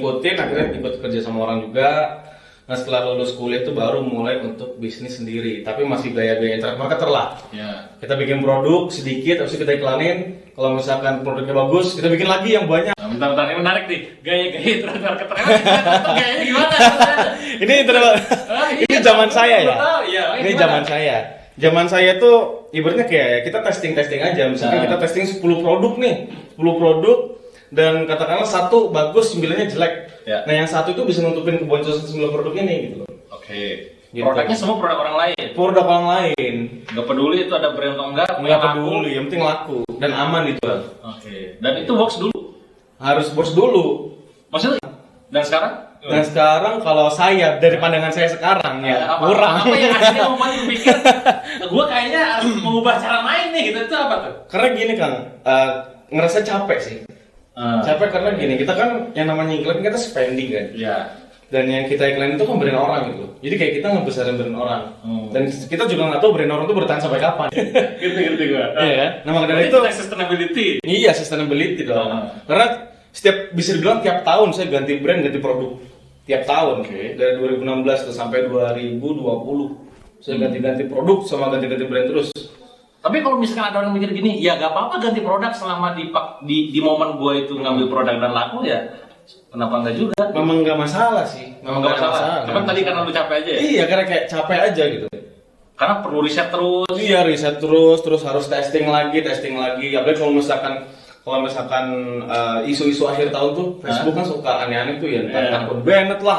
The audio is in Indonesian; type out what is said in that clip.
ngikutin, akhirnya ikut kerja sama orang juga. Nah setelah lulus kuliah itu baru mulai untuk bisnis sendiri, tapi masih gaya-gaya internet marketer lah. Ya. Kita bikin produk sedikit, habis itu kita iklanin. Kalau misalkan produknya bagus, kita bikin lagi yang banyak. Nah, bentar-bentar, ini menarik nih. Gaya-gaya internet marketer. Gayanya gimana? Ini internet, ini zaman saya ya. Ini zaman saya. Zaman saya tuh ibaratnya kayak kita testing aja. Misalkan kita testing 10 produk nih, 10 produk dan katakanlah satu bagus, 9-nya jelek. Ya. Nah yang satu itu bisa nutupin keboncosan 9 produk ini gitu loh. Oke. Gitu. Produknya semua produk orang lain. Produk orang lain. Nggak peduli itu ada brand atau enggak. Nggak peduli, yang penting laku dan aman dijual. Oke. Dan itu works dulu. Harus bos dulu. Maksudnya? Dan sekarang? Dan sekarang kalau saya dari pandangan saya sekarang ya kurang. Apa yang akhirnya membuat pikir gue kayaknya harus mengubah cara main nih gitu, itu apa tuh? Karena gini Kang, ngerasa capek sih. Capek karena gini, kita kan yang namanya iklan kita spending kan. Iya. Dan yang kita iklan itu kan brand orang gitu. Jadi kayak kita ngebesarin brand orang. Dan kita juga nggak tahu brand orang itu bertahan sampai kapan. Gitu gue. Iya kan? Nah maka dari itu sustainability. iya sustainability dong. Karena setiap bisa dibilang tiap tahun saya ganti brand, ganti produk. Tiap tahun. Dari 2016 tuh sampai 2020 saya ganti-ganti produk sama ganti-ganti brand terus. Tapi kalau misalkan ada orang mikir gini, ya gak apa-apa ganti produk selama di momen gue itu ngambil produk dan laku ya, kenapa enggak juga? Memang nggak masalah sih. Memang nggak masalah. Cuman tadi karena lu capek aja ya? Iya, karena kayak capek aja gitu. Karena perlu riset terus. Iya, riset terus harus testing lagi. Apalagi kalau misalkan isu-isu akhir tahun tuh Facebook kan suka aneh-aneh tuh ya, takut banned lah.